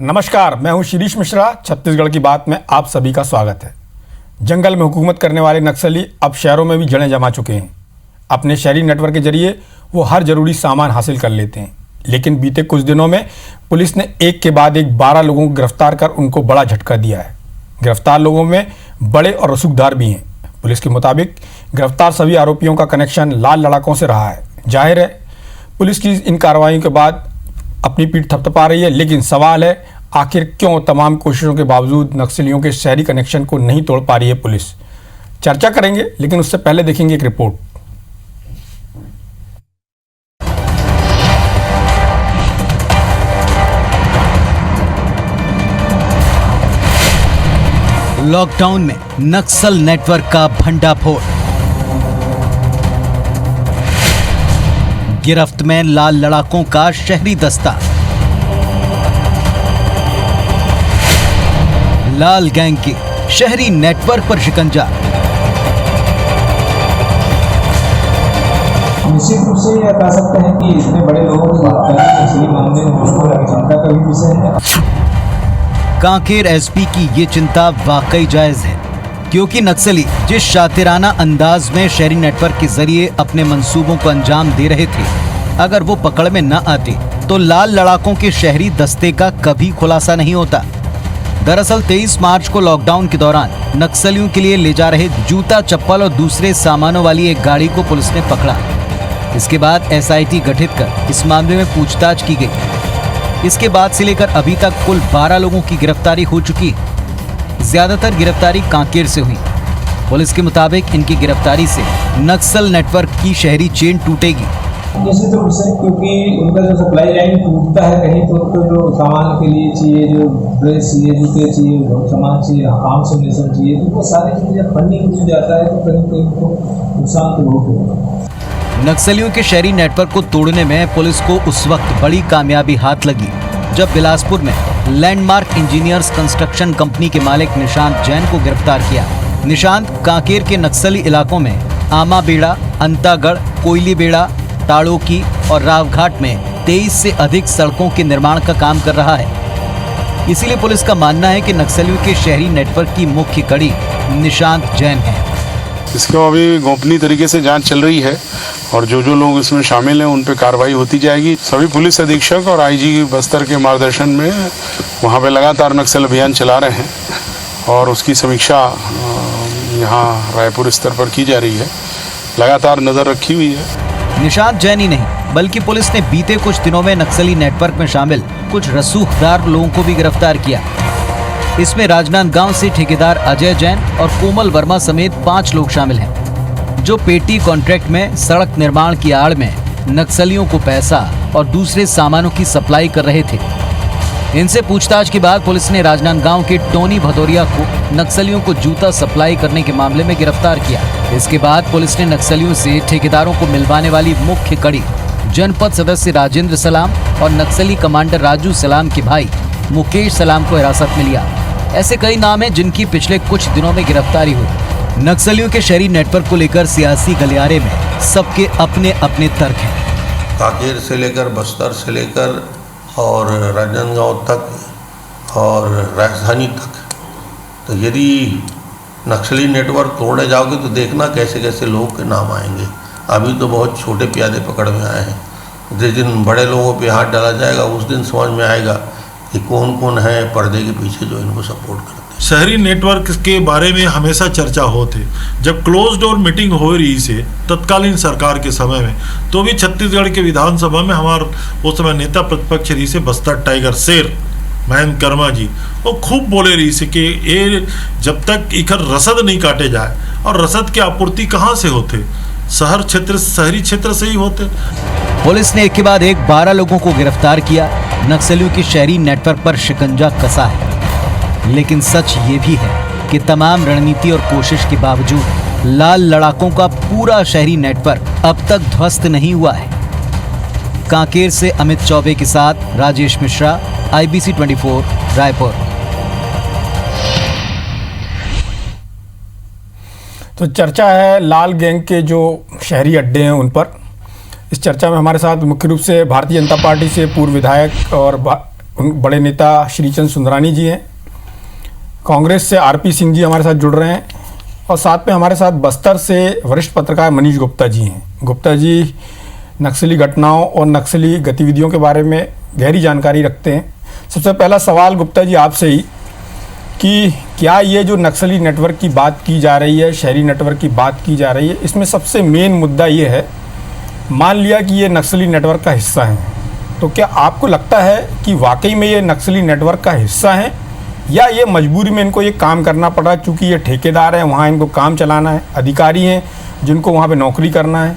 नमस्कार, मैं हूं शिरीष मिश्रा। छत्तीसगढ़ की बात में आप सभी का स्वागत है। जंगल में हुकूमत करने वाले नक्सली अब शहरों में भी जड़ें जमा चुके हैं। अपने शहरी नेटवर्क के जरिए वो हर जरूरी सामान हासिल कर लेते हैं। लेकिन बीते कुछ दिनों में पुलिस ने एक के बाद एक 12 लोगों को गिरफ्तार कर उनको बड़ा झटका दिया है। गिरफ्तार लोगों में बड़े और रसूखदार भी हैं। पुलिस के मुताबिक गिरफ्तार सभी आरोपियों का कनेक्शन लाल लड़ाकों से रहा है। जाहिर है पुलिस की इन कार्रवाइयों के बाद अपनी पीठ थपथपा रही है, लेकिन सवाल है आखिर क्यों तमाम कोशिशों के बावजूद नक्सलियों के शहरी कनेक्शन को नहीं तोड़ पा रही है पुलिस। चर्चा करेंगे, लेकिन उससे पहले देखेंगे एक रिपोर्ट। लॉकडाउन में नक्सल नेटवर्क का भंडाफोड़। गिरफ्त में लाल लड़ाकों का शहरी दस्ता। लाल गैंग के शहरी नेटवर्क पर शिकंजा। निश्चित रूप से यह कह सकते हैं कि इतने बड़े लोगों को नक्सली मामले में चिंता का भी विषय है। कांकेर एसपी की ये चिंता वाकई जायज है, क्योंकि नक्सली जिस शातिराना अंदाज में शहरी नेटवर्क के जरिए अपने मंसूबों को अंजाम दे रहे थे, अगर वो पकड़ में न आते तो लाल लड़ाकों के शहरी दस्ते का कभी खुलासा नहीं होता। दरअसल 23 मार्च को लॉकडाउन के दौरान नक्सलियों के लिए ले जा रहे जूता, चप्पल और दूसरे सामानों वाली एक गाड़ी को पुलिस ने पकड़ा। इसके बाद एसआईटी गठित कर इस मामले में पूछताछ की गई। इसके बाद से लेकर अभी तक कुल 12 लोगों की गिरफ्तारी हो चुकी है। ज्यादातर गिरफ्तारी कांकेर से हुई। पुलिस के मुताबिक इनकी गिरफ्तारी से नक्सल नेटवर्क की शहरी चेन टूटेगी। निश्चित रूप से, क्योंकि उनका जो सप्लाई लाइन टूटता है कहीं तो उनको जो सामान के लिए चाहिए, जो ड्रेस चाहिए, जूते चाहिए, सामान चाहिए, आम समेसन चाहिए, तो वो सारी चीज़ें जब फंडिंग हो जाता है तो कहीं कहीं तो नुकसान तो बहुत होगा। नक्सलियों के शहरी नेटवर्क को तोड़ने में पुलिस को उस वक्त बड़ी कामयाबी हाथ लगी जब बिलासपुर में लैंडमार्क इंजीनियर्स कंस्ट्रक्शन कंपनी के मालिक निशांत जैन को गिरफ्तार किया। निशांत कांकेर के नक्सली इलाकों में आमा बेड़ा, अंतागढ़, कोयली बेड़ा, ताड़ोकी और रावघाट में 23 से अधिक सड़कों के निर्माण का काम कर रहा है। इसीलिए पुलिस का मानना है कि नक्सलियों के शहरी नेटवर्क की मुख्य कड़ी निशांत जैन है। इसको अभी गोपनीय तरीके से जांच चल रही है और जो जो लोग इसमें शामिल हैं उन पे कार्रवाई होती जाएगी। सभी पुलिस अधीक्षक और आईजी बस्तर के मार्गदर्शन में वहाँ पे लगातार नक्सल अभियान चला रहे हैं और उसकी समीक्षा यहाँ रायपुर स्तर पर की जा रही है। लगातार नज़र रखी हुई है। निशांत जैन ही नहीं, बल्कि पुलिस ने बीते कुछ दिनों में नक्सली नेटवर्क में शामिल कुछ रसूखदार लोगों को भी गिरफ्तार किया। इसमें राजनांदगांव से ठेकेदार अजय जैन और कोमल वर्मा समेत 5 लोग शामिल हैं, जो पेटी कॉन्ट्रैक्ट में सड़क निर्माण की आड़ में नक्सलियों को पैसा और दूसरे सामानों की सप्लाई कर रहे थे। इनसे पूछताछ के बाद पुलिस ने राजनांदगांव के टोनी भदौरिया को नक्सलियों को जूता सप्लाई करने के मामले में गिरफ्तार किया। इसके बाद पुलिस ने नक्सलियों से ठेकेदारों को मिलवाने वाली मुख्य कड़ी जनपद सदस्य राजेंद्र सलाम और नक्सली कमांडर राजू सलाम के भाई मुकेश सलाम को हिरासत में लिया। ऐसे कई नाम हैं जिनकी पिछले कुछ दिनों में गिरफ्तारी हुई। नक्सलियों के शहरी नेटवर्क को लेकर सियासी गलियारे में सबके अपने अपने तर्क हैं। कांकेर से लेकर बस्तर से लेकर और राजनांदगांव तक और राजधानी तक, तो यदि नक्सली नेटवर्क तोड़ने जाओगे तो देखना कैसे कैसे लोगों के नाम आएंगे। अभी तो बहुत छोटे प्यादे पकड़ में आए हैं। जिस दिन बड़े लोगों पे हाथ डाला जाएगा उस दिन समझ में आएगा कि कौन कौन है पर्दे के पीछे जो इनको सपोर्ट करते हैं। शहरी नेटवर्क के बारे में हमेशा चर्चा होती। जब क्लोज डोर मीटिंग हो रही से तत्कालीन सरकार के समय में, तो भी छत्तीसगढ़ के विधानसभा में हमारे उस समय नेता प्रतिपक्ष रही से बस्तर टाइगर शेर महेंद्र कर्मा जी, वो खूब बोले रही से कि ये जब तक इखर रसद नहीं काटे जाए, और रसद की आपूर्ति कहाँ से होते, शहरी क्षेत्र से ही होते। पुलिस ने एक के बाद एक 12 लोगों को गिरफ्तार किया। नक्सलियों के शहरी नेटवर्क पर शिकंजा कसा है। लेकिन सच ये भी है कि तमाम रणनीति और कोशिश के बावजूद लाल लड़ाकों का पूरा शहरी नेटवर्क अब तक ध्वस्त नहीं हुआ है। कांकेर से अमित चौबे के साथ राजेश मिश्रा, IBC 24, रायपुर। तो चर्चा है लाल गैंग के जो शहरी अड्डे हैं उन पर। इस चर्चा में हमारे साथ मुख्य रूप से भारतीय जनता पार्टी से पूर्व विधायक और बड़े नेता श्रीचंद सुंदरानी जी हैं, कांग्रेस से आरपी सिंह जी हमारे साथ जुड़ रहे हैं और साथ में हमारे साथ बस्तर से वरिष्ठ पत्रकार मनीष गुप्ता जी हैं। गुप्ता जी नक्सली घटनाओं और नक्सली गतिविधियों के बारे में गहरी जानकारी रखते हैं। सबसे पहला सवाल गुप्ता जी आपसे ही कि क्या ये जो नक्सली नेटवर्क की बात की जा रही है, शहरी नेटवर्क की बात की जा रही है, इसमें सबसे मेन मुद्दा ये है, मान लिया कि ये नक्सली नेटवर्क का हिस्सा है, तो क्या आपको लगता है कि वाकई में ये नक्सली नेटवर्क का हिस्सा है या ये मजबूरी में इनको ये काम करना पड़ा क्योंकि ये ठेकेदार हैं, वहाँ इनको काम चलाना है, अधिकारी हैं जिनको वहाँ पे नौकरी करना है,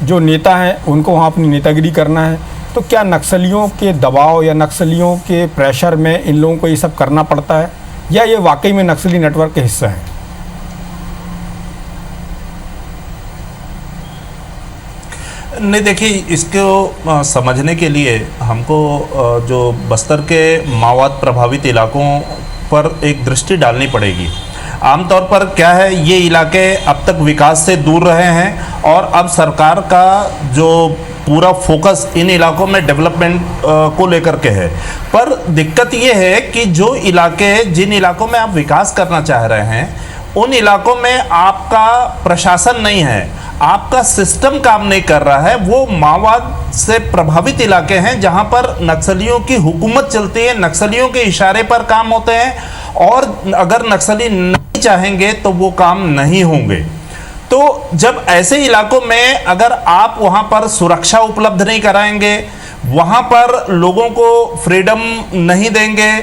जो नेता हैं उनको वहाँ अपनी नेतागिरी करना है, तो क्या नक्सलियों के दबाव या नक्सलियों के प्रेशर में इन लोगों को ये सब करना पड़ता है या ये वाकई में नक्सली नेटवर्क का हिस्सा है? नहीं, देखिए, इसको समझने के लिए हमको जो बस्तर के माओवाद प्रभावित इलाकों पर एक दृष्टि डालनी पड़ेगी। आमतौर पर क्या है, ये इलाके अब तक विकास से दूर रहे हैं और अब सरकार का जो पूरा फोकस इन इलाकों में डेवलपमेंट को लेकर के है। पर दिक्कत ये है कि जो इलाके, जिन इलाकों में आप विकास करना चाह रहे हैं, उन इलाकों में आपका प्रशासन नहीं है, आपका सिस्टम काम नहीं कर रहा है। वो माओवाद से प्रभावित इलाके हैं जहां पर नक्सलियों की हुकूमत चलती है, नक्सलियों के इशारे पर काम होते हैं और अगर नक्सली नहीं चाहेंगे तो वो काम नहीं होंगे। तो जब ऐसे इलाकों में अगर आप वहां पर सुरक्षा उपलब्ध नहीं कराएंगे, वहां पर लोगों को फ्रीडम नहीं देंगे,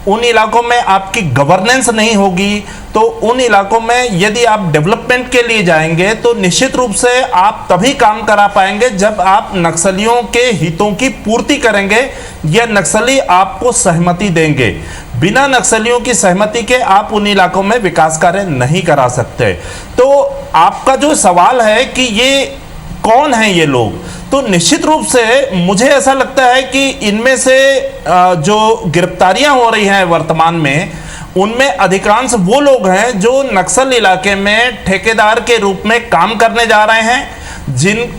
उन इलाकों में आपकी गवर्नेंस नहीं होगी, तो उन इलाकों में यदि आप डेवलपमेंट के लिए जाएंगे तो निश्चित रूप से आप तभी काम करा पाएंगे जब आप नक्सलियों के हितों की पूर्ति करेंगे या नक्सली आपको सहमति देंगे। बिना नक्सलियों की सहमति के आप उन इलाकों में विकास कार्य नहीं करा सकते। तो आपका जो सवाल है कि ये कौन है ये लोग, तो निश्चित रूप से मुझे ऐसा लगता है कि इनमें से जो गिरफ्तारियां हो रही हैं वर्तमान में, उनमें अधिकांश वो लोग हैं जो नक्सल इलाके में ठेकेदार के रूप में काम करने जा रहे हैं,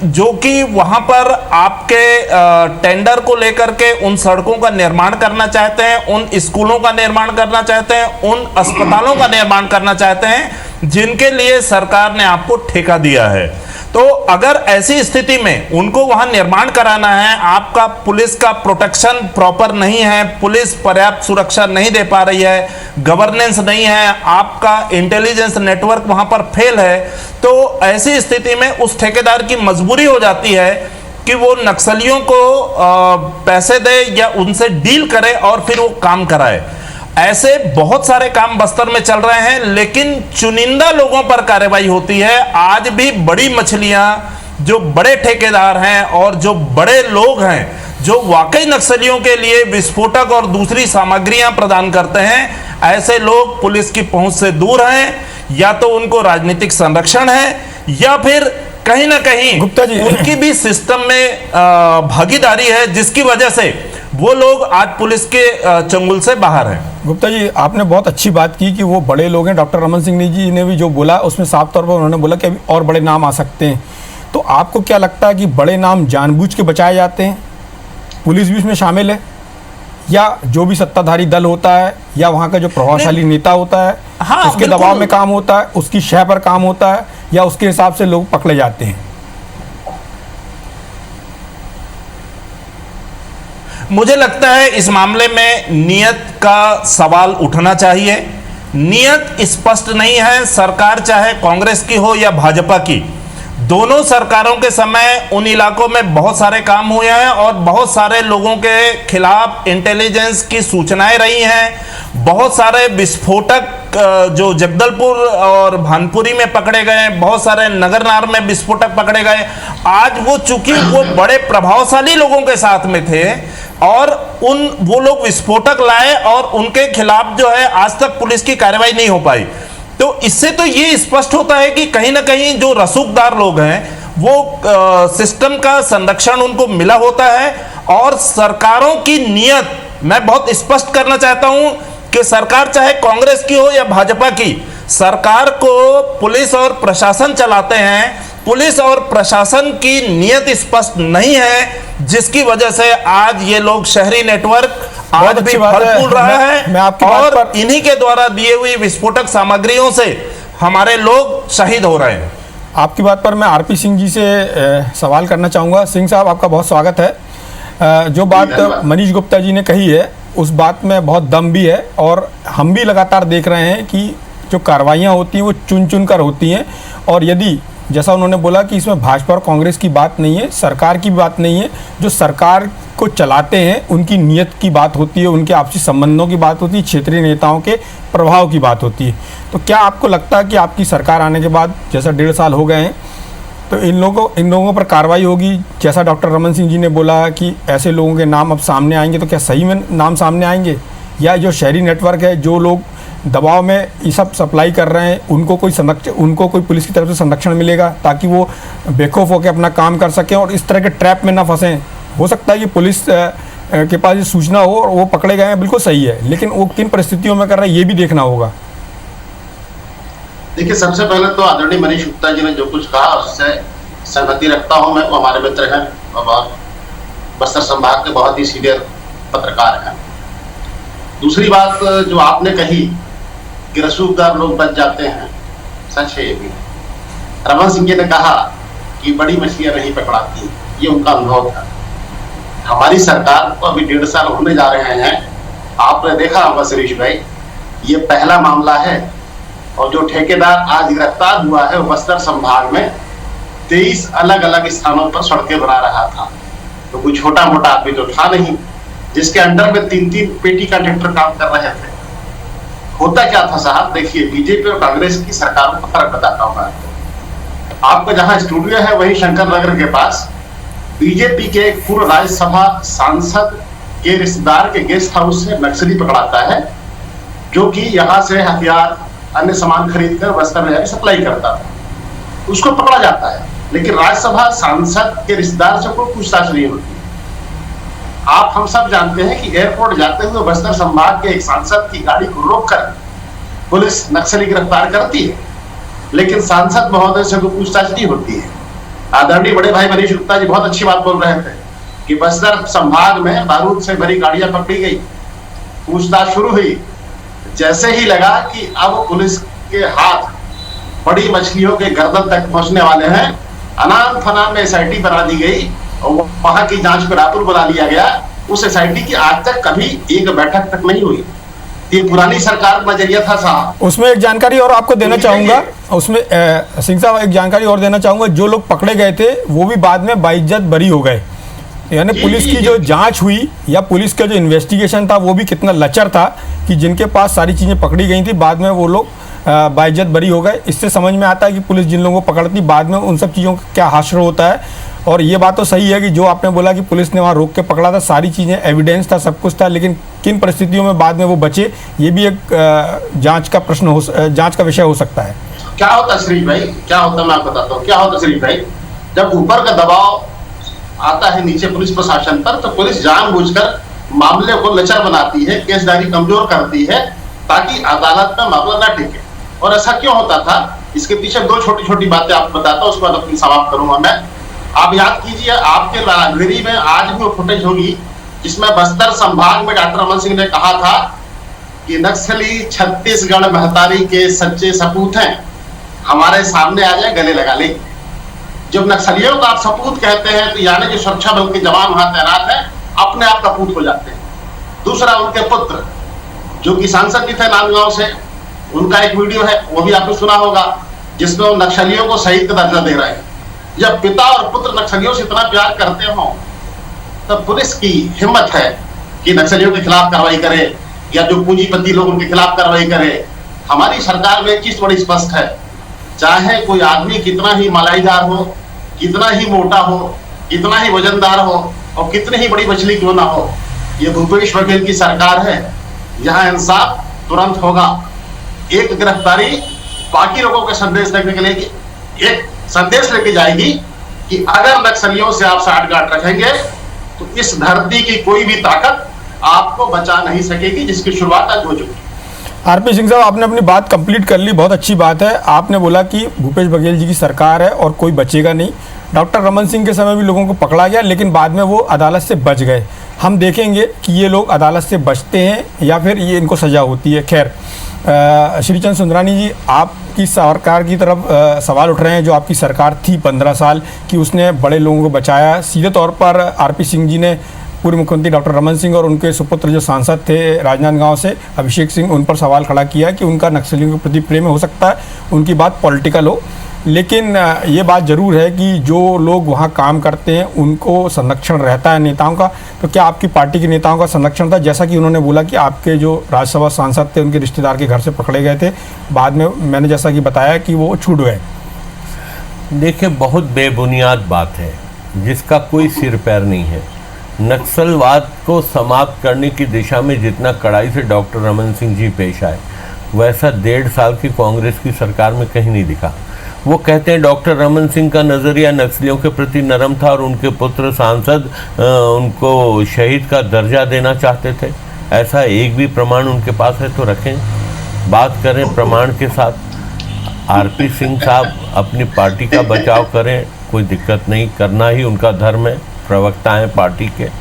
जो कि वहां पर आपके टेंडर को लेकर के उन सड़कों का निर्माण करना चाहते हैं, उन स्कूलों का निर्माण करना चाहते हैं, उन अस्पतालों का निर्माण करना चाहते हैं जिनके लिए सरकार ने आपको ठेका दिया है। तो अगर ऐसी स्थिति में उनको वहां निर्माण कराना है, आपका पुलिस का प्रोटेक्शन प्रॉपर नहीं है, पुलिस पर्याप्त सुरक्षा नहीं दे पा रही है, गवर्नेंस नहीं है, आपका इंटेलिजेंस नेटवर्क वहां पर फेल है, तो ऐसी स्थिति में उस ठेकेदार की मजबूरी हो जाती है कि वो नक्सलियों को पैसे दे या उनसे डील करे और फिर वो काम कराए। ऐसे बहुत सारे काम बस्तर में चल रहे हैं, लेकिन चुनिंदा लोगों पर कार्रवाई होती है। आज भी बड़ी मछलियां, जो बड़े ठेकेदार हैं और जो बड़े लोग हैं जो वाकई नक्सलियों के लिए विस्फोटक और दूसरी सामग्रियां प्रदान करते हैं, ऐसे लोग पुलिस की पहुंच से दूर हैं। या तो उनको राजनीतिक संरक्षण है या फिर कहीं ना कहीं गुप्ता जी, उनकी भी सिस्टम में भागीदारी है, जिसकी वजह से वो लोग आज पुलिस के चंगुल से बाहर हैं। गुप्ता जी, आपने बहुत अच्छी बात की कि वो बड़े लोग हैं। डॉक्टर रमन सिंह जी ने भी जो बोला उसमें साफ तौर पर उन्होंने बोला कि अभी और बड़े नाम आ सकते हैं। तो आपको क्या लगता है कि बड़े नाम जानबूझ के बचाए जाते हैं, पुलिस भी इसमें शामिल है, या जो भी सत्ताधारी दल होता है या वहाँ का जो प्रभावशाली नेता होता है, हाँ, उसके दबाव में काम होता है, उसकी शह पर काम होता है, या उसके हिसाब से लोग पकड़े जाते हैं? मुझे लगता है इस मामले में नियत का सवाल उठना चाहिए। नियत स्पष्ट नहीं है, सरकार चाहे कांग्रेस की हो या भाजपा की, दोनों सरकारों के समय उन इलाकों में बहुत सारे काम हुए हैं और बहुत सारे लोगों के खिलाफ इंटेलिजेंस की सूचनाएं रही हैं। बहुत सारे विस्फोटक जो जगदलपुर और भानपुरी में पकड़े गए, बहुत सारे नगरनार में विस्फोटक पकड़े गए। आज वो चूंकि वो बड़े प्रभावशाली लोगों के साथ में थे और वो लोग विस्फोटक लाए और उनके खिलाफ जो है आज तक पुलिस की कार्रवाई नहीं हो पाई। तो इससे तो ये स्पष्ट होता है कि कहीं ना कहीं जो रसूखदार लोग हैं वो सिस्टम का संरक्षण उनको मिला होता है। और सरकारों की नियत मैं बहुत स्पष्ट करना चाहता हूं कि सरकार चाहे कांग्रेस की हो या भाजपा की, सरकार को पुलिस और प्रशासन चलाते हैं। पुलिस और प्रशासन की नियत स्पष्ट नहीं है, जिसकी वजह से आज ये लोग शहरी नेटवर्क आज भी अच्छी बात फल है। फूल रहा है मैं आपकी बात और पर इन्हीं के द्वारा दिए हुई विस्फोटक सामग्रियों से हमारे लोग शहीद हो रहे हैं। आपकी बात पर मैं आरपी सिंह जी से सवाल करना चाहूँगा। सिंह साहब, आपका बहुत स्वागत है। जो बात मनीष गुप्ता जी ने कही है उस बात में बहुत दम भी है, और हम भी लगातार देख रहे हैं कि जो कार्रवाइयाँ होती हैं वो चुन चुन कर होती हैं, और यदि जैसा उन्होंने बोला कि इसमें भाजपा और कांग्रेस की बात नहीं है, सरकार की बात नहीं है, जो सरकार को चलाते हैं उनकी नीयत की बात होती है, उनके आपसी संबंधों की बात होती है, क्षेत्रीय नेताओं के प्रभाव की बात होती है। तो क्या आपको लगता है कि आपकी सरकार आने के बाद, जैसा 1.5 साल हो गए हैं, तो इन लोगों पर कार्रवाई होगी? जैसा डॉक्टर रमन सिंह जी ने बोला कि ऐसे लोगों के नाम अब सामने आएंगे, तो क्या सही में नाम सामने आएंगे, या जो शहरी नेटवर्क है, जो लोग दबाव में ये सब सप्लाई कर रहे हैं, उनको कोई पुलिस की तरफ से संरक्षण मिलेगा ताकि वो बेखौफ होकर अपना काम कर सकें और इस तरह के ट्रैप में ना फंसें? हो सकता है कि पुलिस के पास ये सूचना हो और वो पकड़े गए हैं, बिल्कुल सही है, लेकिन वो किन परिस्थितियों में कर रहे हैं ये भी देखना होगा। देखिए, सबसे पहले तो आदरणीय मनीष गुप्ता जी ने जो कुछ कहा उससे सहमति रखता हूं मैं। वो हमारे मित्र हैं और बस्तर संभाग के बहुत ही सीनियर पत्रकार हैं। दूसरी बात जो आपने कही कि रसूखदार लोग बच जाते हैं, सच है ये भी। रमन सिंह जी ने कहा कि बड़ी मछलियां नहीं पकड़ाती, ये उनका अनुभव था। हमारी सरकार को अभी 1.5 साल होने जा रहे हैं। आपने देखा होगा शिरीष भाई, ये पहला मामला है, और जो ठेकेदार आज गिरफ्तार हुआ है वो बस्तर संभाग में 23 अलग अलग स्थानों पर सड़कें बना रहा था। तो कोई छोटा मोटा आदमी तो था नहीं, जिसके अंडर में 3-3 पेटी कंडक्टर काम कर रहे थे। होता क्या था साहब, देखिए, बीजेपी और कांग्रेस की सरकारों का फर्क बताता हूं मैं आपको। जहां स्टूडियो है वही शंकर नगर के पास बीजेपी के एक पूर्व राज्यसभा सांसद के रिश्तेदार के गेस्ट हाउस से नक्सली पकड़ाता है, जो कि यहाँ से हथियार अन्य सामान खरीद कर बस्तर में सप्लाई करता था। उसको पकड़ा जाता है, लेकिन राज्यसभा सांसद के रिश्तेदार से कोई पूछताछ नहीं होती। आप हम सब जानते हैं कि एयरपोर्ट जाते हुए बस्तर संभाग के एक सांसद की गाड़ी को रोककर पुलिस नक्सली गिरफ्तार करती है, लेकिन सांसद महोदय से कोई पूछताछ नहीं होती है। आदरणीय बड़े भाई मनीष गुप्ता जी बहुत अच्छी बात बोल रहे थे कि बस्तर संभाग में बारूद से भरी गाड़ियां पकड़ी गई, पूछताछ शुरू हुई। जैसे ही लगा कि अब पुलिस के हाथ बड़ी मछलियों के गर्दन तक पहुंचने वाले हैं, अनाम फनाम में SIT बना दी गई और वहां की जांच को रायपुर बुला लिया गया। उस SIT की आज तक कभी एक बैठक तक नहीं हुई। ये पुरानी सरकार का नजरिया था साहब। उसमें एक जानकारी और आपको देना चाहूंगा, उसमें सिंह साहब एक जानकारी और देना चाहूंगा, जो लोग पकड़े गए थे वो भी बाद में बाइज्जत बरी हो गए। यानी पुलिस की जो जांच हुई या पुलिस का जो इन्वेस्टिगेशन था वो भी कितना लचर था कि जिनके पास सारी चीज़ें पकड़ी गई थी बाद में वो लोग बाइज्जत बरी हो गए। इससे समझ में आता है कि पुलिस जिन लोगों को पकड़ती बाद में उन सब चीज़ों का क्या हाशर होता है। और ये बात तो सही है कि जो आपने बोला कि पुलिस ने वहाँ रोक के पकड़ा था, सारी चीज़ें एविडेंस था, सब कुछ था, लेकिन किन परिस्थितियों में बाद में वो बचे, ये भी एक जांच का प्रश्न हो, जांच का विषय हो सकता है। क्या होता श्री भाई, क्या होता मैं आपको बताता हूँ क्या होता श्री भाई। जब ऊपर का दबाव आता है नीचे पुलिस प्रशासन पर, तो पुलिस जानबूझकर मामले को लचर बनाती है, केसदारी कमजोर करती है ताकि अदालत में मामला ना टिके। और ऐसा क्यों होता था, इसके पीछे 2 छोटी छोटी बातें आपको बताता हूँ, उसके बाद अपनी समाप्त करूंगा मैं। आप याद कीजिए, आपके लाइब्रेरी में आज भी वो फुटेज होगी जिसमें बस्तर संभाग में डॉक्टर रमन सिंह ने कहा था कि नक्सली छत्तीसगढ़ महतारी के सच्चे सपूत हैं, हमारे सामने आ जाए गले लगा ले। जब नक्सलियों को आप सपूत कहते हैं तो यानी जो सुरक्षा बल के जवान वहां तैनात हैं अपने आप कपूत हो जाते हैं। दूसरा, उनके पुत्र जो कि सांसद भी थे नांदगांव से, उनका एक वीडियो है वो भी आपने सुना होगा जिसमें वो नक्सलियों को शहीद का दर्जा दे रहे हैं। जब पिता और पुत्र नक्सलियों से इतना प्यार करते हो तब पुलिस की हिम्मत है कि नक्सलियों के खिलाफ कार्रवाई करे या जो पूंजीपति लोग उनके खिलाफ कार्रवाई करे। हमारी सरकार में एक चीज बड़ी स्पष्ट है, चाहे कोई आदमी कितना ही मलाईदार हो, कितना ही मोटा हो, कितना ही वजनदार हो और कितनी ही बड़ी मछली क्यों ना हो, ये भूपेश बघेल की सरकार है, यहाँ इंसाफ तुरंत होगा। एक गिरफ्तारी बाकी लोगों को संदेश देने के लिए एक संदेश लेके जाएगी कि अगर नक्सलियों से आप साठगांठ रखेंगे तो इस धरती की कोई भी ताकत आपको बचा नहीं सकेगी, जिसकी शुरुआत आज हो चुकी है। आरपी सिंह साहब, आपने अपनी बात कंप्लीट कर ली, बहुत अच्छी बात है। आपने बोला कि भूपेश बघेल जी की सरकार है और कोई बचेगा नहीं। डॉक्टर रमन सिंह के समय भी लोगों को पकड़ा गया, लेकिन बाद में वो अदालत से बच गए। हम देखेंगे कि ये लोग अदालत से बचते हैं या फिर ये इनको सज़ा होती है। खैर श्रीचंद सुंदरानी जी, आपकी सरकार की तरफ सवाल उठ रहे हैं। जो आपकी सरकार थी 15 साल की, उसने बड़े लोगों को बचाया। सीधे तौर पर आरपी सिंह जी ने पूर्व मुख्यमंत्री डॉक्टर रमन सिंह और उनके सुपुत्र जो सांसद थे राजनांदगांव से अभिषेक सिंह, उन पर सवाल खड़ा किया कि उनका नक्सलियों के प्रति प्रेम हो सकता है, उनकी बात पॉलिटिकल हो, लेकिन ये बात ज़रूर है कि जो लोग वहाँ काम करते हैं उनको संरक्षण रहता है नेताओं का। तो क्या आपकी पार्टी के नेताओं का संरक्षण था? जैसा कि उन्होंने बोला कि आपके जो राज्यसभा सांसद थे उनके रिश्तेदार के घर से पकड़े गए थे, बाद में मैंने जैसा कि बताया कि वो छूट गए। देखिए, बहुत बेबुनियाद बात है जिसका कोई सिर पैर नहीं है। नक्सलवाद को समाप्त करने की दिशा में जितना कड़ाई से डॉक्टर रमन सिंह जी पेश आए, वैसा 1.5 साल की कांग्रेस की सरकार में कहीं नहीं दिखा। वो कहते हैं डॉक्टर रमन सिंह का नज़रिया नक्सलियों के प्रति नरम था और उनके पुत्र सांसद उनको शहीद का दर्जा देना चाहते थे। ऐसा एक भी प्रमाण उनके पास है तो रखें, बात करें प्रमाण के साथ। आरपी सिंह साहब अपनी पार्टी का बचाव करें, कोई दिक्कत नहीं, करना ही उनका धर्म है, प्रवक्ता हैं पार्टी के।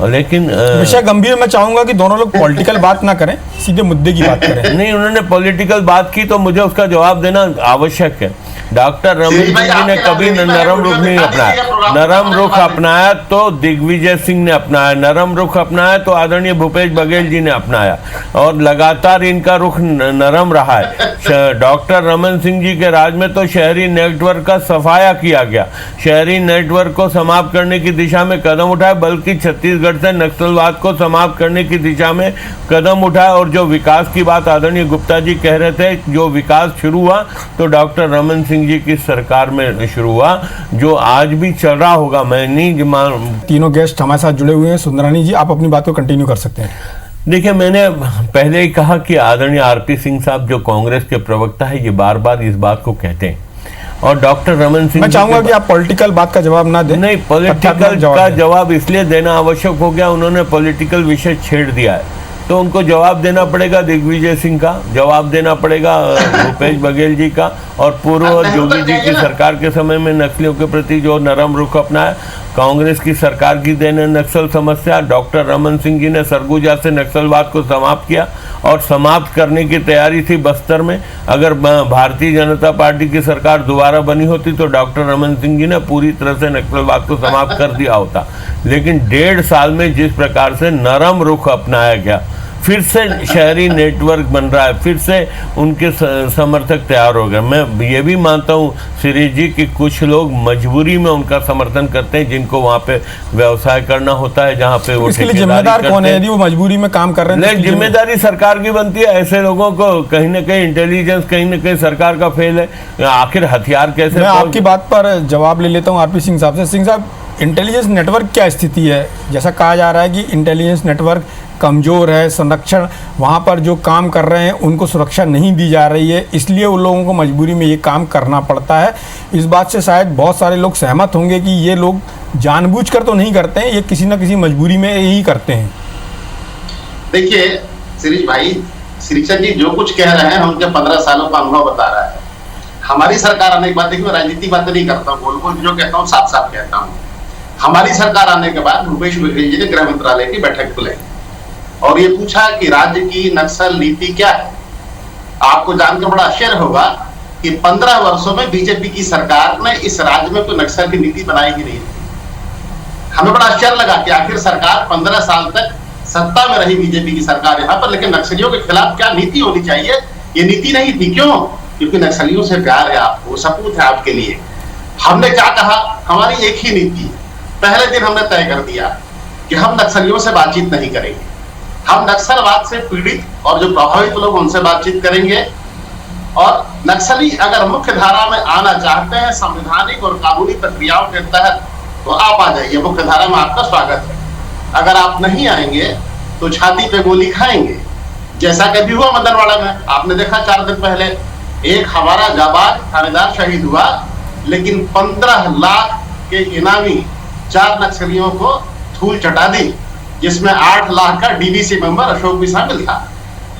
लेकिन विषय गंभीर, मैं चाहूंगा कि दोनों लोग पॉलिटिकल बात ना करें, सीधे मुद्दे की बात करें। नहीं, उन्होंने पॉलिटिकल बात की तो मुझे उसका जवाब देना आवश्यक है। डॉक्टर रमन सिंह जी ने कभी नरम रुख नहीं अपनाया। नरम रुख अपनाया तो दिग्विजय सिंह ने अपनाया, नरम रुख अपनाया तो आदरणीय भूपेश बघेल जी ने अपनाया, और लगातार इनका रुख नरम रहा है। डॉक्टर रमन सिंह जी के राज में तो शहरी नेटवर्क का सफाया किया गया, शहरी नेटवर्क को समाप्त करने की दिशा में कदम उठाए, बल्कि छत्तीसगढ़ से नक्सलवाद को समाप्त करने की दिशा में कदम उठाए। और जो विकास की बात आदरणीय गुप्ता जी कह रहे थे, जो विकास शुरू हुआ तो डॉक्टर रमन सिंह जी की सरकार में शुरू हुआ, जो आज भी चल रहा होगा। मैं नहीं, तीनों गेस्ट हमारे साथ जुड़े हुए हैं। सुंदरानी जी, आप अपनी बात को कंटिन्यू कर सकते हैं। देखिए, मैंने पहले ही कहा कि आदरणीय आरपी सिंह साहब जो कांग्रेस के प्रवक्ता है, ये बार बार इस बात को कहते हैं, और डॉक्टर रमन सिंह, मैं चाहूंगा कि आप पॉलिटिकल बात का जवाब ना दें। नहीं, पॉलिटिकल का जवाब इसलिए देना आवश्यक हो गया, उन्होंने पॉलिटिकल विषय छेड़ दिया है, तो उनको जवाब देना पड़ेगा दिग्विजय सिंह का, जवाब देना पड़ेगा भूपेश बघेल जी का, और पूर्व योगी जी की सरकार के समय में नक्सलियों के प्रति जो नरम रुख अपनाया। कांग्रेस की सरकार की देन है नक्सल समस्या। डॉक्टर रमन सिंह जी ने सरगुजा से नक्सलवाद को समाप्त किया, और समाप्त करने की तैयारी थी बस्तर में। अगर भारतीय जनता पार्टी की सरकार दोबारा बनी होती तो डॉक्टर रमन सिंह जी ने पूरी तरह से नक्सलवाद को समाप्त कर दिया होता। लेकिन 1.5 साल में जिस प्रकार से नरम रुख अपनाया गया, फिर से शहरी नेटवर्क बन रहा है, फिर से उनके समर्थक तैयार हो गए। मैं ये भी मानता हूँ शिरीष जी कि कुछ लोग मजबूरी में उनका समर्थन करते हैं, जिनको वहाँ पे व्यवसाय करना होता है, जहाँ पे वो इसके लिए जिम्मेदार कौन है? यदि वो मजबूरी में काम कर रहे हैं, जिम्मेदारी सरकार की बनती है। ऐसे लोगों को कहीं ना कहीं इंटेलिजेंस, कहीं ना कहीं सरकार का फेल है। आखिर हथियार कैसे? मैं आपकी बात पर जवाब ले लेता हूँ आरपी सिंह साहब से। सिंह साहब, इंटेलिजेंस नेटवर्क क्या स्थिति है? जैसा कहा जा रहा है कि इंटेलिजेंस नेटवर्क कमज़ोर है, संरक्षण वहाँ पर जो काम कर रहे हैं उनको सुरक्षा नहीं दी जा रही है, इसलिए उन लोगों को मजबूरी में ये काम करना पड़ता है। इस बात से शायद बहुत सारे लोग सहमत होंगे कि ये लोग जानबूझकर तो नहीं करते हैं, ये किसी न किसी मजबूरी में यही करते हैं। देखिए शिरीष भाई, श्रीचंद जी जो कुछ कह रहे हैं उनके 15 सालों का अनुभव बता रहा है। हमारी सरकार आने के बाद, देखिए मैं राजनीतिक बातें नहीं करता हूँ, गोल गोल जो कहता हूँ साफ साफ कहता हूँ। हमारी सरकार आने के बाद भूपेश बघेल जी ने गृह मंत्रालय की बैठक बुलाई और ये पूछा कि राज्य की नक्सल नीति क्या है। आपको जानकर बड़ा आश्चर्य होगा कि 15 वर्षों में बीजेपी की सरकार ने इस राज्य में कोई नक्सल की नीति बनाई ही नहीं थी। हमें बड़ा आश्चर्य लगा कि आखिर सरकार 15 साल तक सत्ता में रही बीजेपी की सरकार यहाँ पर, लेकिन नक्सलियों के खिलाफ क्या नीति होनी चाहिए, ये नीति नहीं थी। क्यों? क्योंकि नक्सलियों से प्यार है आपको, सपूत है आपके लिए। हमने क्या कहा? हमारी एक ही नीति। पहले दिन हमने तय कर दिया कि हम नक्सलियों से बातचीत नहीं करेंगे, हम नक्सलवाद से पीड़ित और जो प्रभावित लोग उनसे बातचीत करेंगे। और नक्सली अगर मुख्य धारा में आना चाहते हैं संवैधानिक और कानूनी प्रक्रियाओं के तहत, तो आप आ जाइए, मुख्य धारा में आपका स्वागत है। अगर आप नहीं आएंगे तो छाती पे गोली खाएंगे, जैसा कभी हुआ मदनवाड़ा में। आपने देखा 4 दिन पहले एक हमारा जाबाज थानेदार शहीद हुआ, लेकिन 15 लाख के इनामी 4 नक्सलियों को धूल चटा दी, जिसमें 8 लाख का डीवीसी मेंबर अशोक भी शामिल था।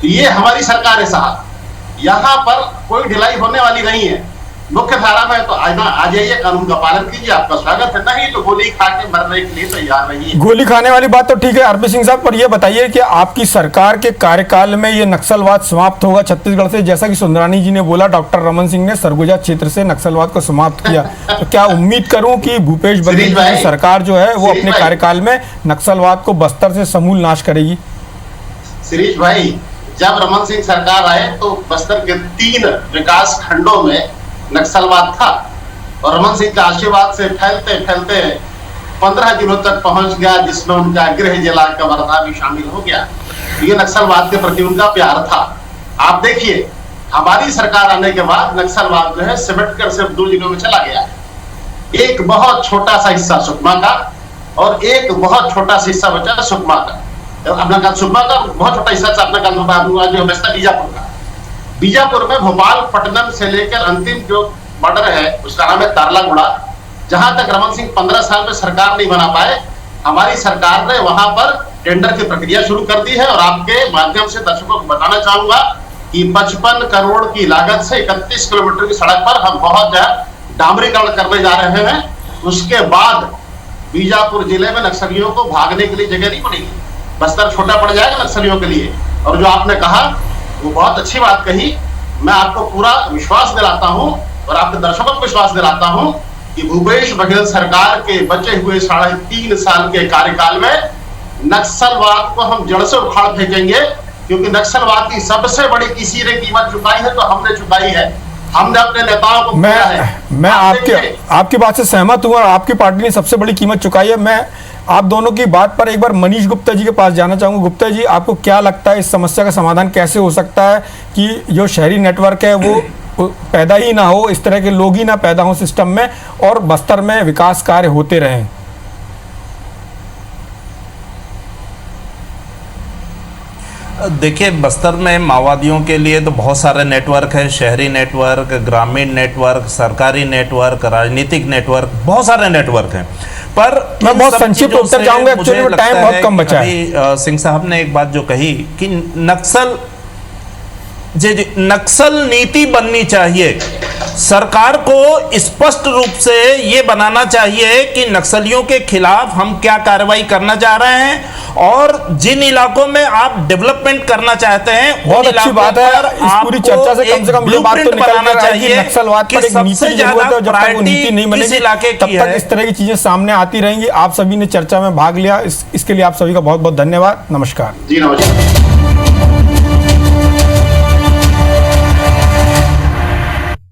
तो ये हमारी सरकार है साहब, यहाँ पर कोई ढिलाई होने वाली नहीं है। मुख्य धारा में तो आ जाइए, कानून का पालन कीजिए, आपका स्वागत है। नहीं तो गोली खा के मरने के लिए तैयार रहिए। गोली खाने वाली बात तो ठीक है आरपी सिंह साहब, पर यह बताइए कि आपकी सरकार के कार्यकाल में ये नक्सलवाद समाप्त होगा छत्तीसगढ़ से, जैसा कि सुंदरानी जी ने बोला, डॉक्टर रमन सिंह ने सरगुजा क्षेत्र से नक्सलवाद को समाप्त किया। तो क्या उम्मीद करूं कि भूपेश बघेल की सरकार जो है वो अपने कार्यकाल में नक्सलवाद को बस्तर से समूल नाश करेगी? शिरीष भाई, जब रमन सिंह सरकार आए तो बस्तर के 3 विकास खंडों में नक्सलवाद था, और रमन सिंह के आशीर्वाद से फैलते फैलते 15 जिलों तक पहुंच गया, जिसमें उनका गृह जिला का वर्धा भी शामिल हो गया। ये नक्सलवाद के प्रति उनका प्यार था। आप देखिए, हमारी सरकार आने के बाद नक्सलवाद जो है सिमट कर सिर्फ 2 जिलों में चला गया है। एक बहुत छोटा सा हिस्सा सुकमा का, और एक बहुत छोटा सा हिस्सा बचा सुकमा का। अपना कल सुकमा का बहुत छोटा हिस्सा, अपना कल जो बचता बीजापुर का। बीजापुर में भोपालपट्टनम से लेकर अंतिम जो बॉर्डर है उसका नाम है तारलागुड़ा। जहां तक रमन सिंह 15 साल में सरकार नहीं बना पाए, हमारी सरकार ने वहां पर टेंडर की प्रक्रिया शुरू कर दी है। और आपके माध्यम से दर्शकों को बताना चाहूंगा कि 55 करोड़ की लागत से 31 किलोमीटर की सड़क पर हम बहुत जल्द डामरीकरण करने जा रहे हैं। उसके बाद बीजापुर जिले में नक्सलियों को भागने के लिए जगह नहीं बनेगी, बस्तर छोटा पड़ जाएगा नक्सलियों के लिए। और जो आपने कहा वो बहुत अच्छी बात कही, मैं आपको पूरा विश्वास दिलाता हूं और आपके दर्शकों को विश्वास दिलाता हूं कि भूपेश बघेल सरकार के बचे हुए 3.5 साल के कार्यकाल में नक्सलवाद को हम जड़ से उखाड़ फेंकेंगे। क्योंकि नक्सलवाद की सबसे बड़ी किसी ने कीमत चुकाई है तो हमने चुकाई है। हमने अपने नेताओं को मैं आपकी बात से सहमत हूं, और आपकी पार्टी ने सबसे बड़ी कीमत चुकाई है। मैं आप दोनों की बात पर एक बार मनीष गुप्ता जी के पास जाना चाहूंगा। गुप्ता जी, आपको क्या लगता है इस समस्या का समाधान कैसे हो सकता है कि जो शहरी नेटवर्क है वो पैदा ही ना हो, इस तरह के लोग ही ना पैदा हो सिस्टम में, और बस्तर में विकास कार्य होते रहें? देखिए, बस्तर में माओवादियों के लिए तो बहुत सारे नेटवर्क हैं, शहरी नेटवर्क, ग्रामीण नेटवर्क, सरकारी नेटवर्क, राजनीतिक नेटवर्क, बहुत सारे नेटवर्क हैं। पर मैं बहुत संक्षिप्त उत्तर चाहूंगा, एक्चुअली में टाइम बहुत कम बचा है। सिंह साहब ने एक बात जो कही कि नक्सल नीति बननी चाहिए। सरकार को स्पष्ट रूप से ये बनाना चाहिए कि नक्सलियों के खिलाफ हम क्या कार्रवाई करना चाह रहे हैं, और जिन इलाकों में आप डेवलपमेंट करना चाहते हैं बहुत अच्छी बात है। इस पूरी चर्चा से कम ये बात तो निकल कर रहा है कि नक्सलवाद पर एक नीति की जरूरत है। जब तक वो नीति नहीं बनेगी तब तक इस तरह की चीजें सामने आती रहेंगी। आप सभी ने चर्चा में भाग लिया, इसके लिए आप सभी का बहुत बहुत धन्यवाद। नमस्कार। जी नमस्कार।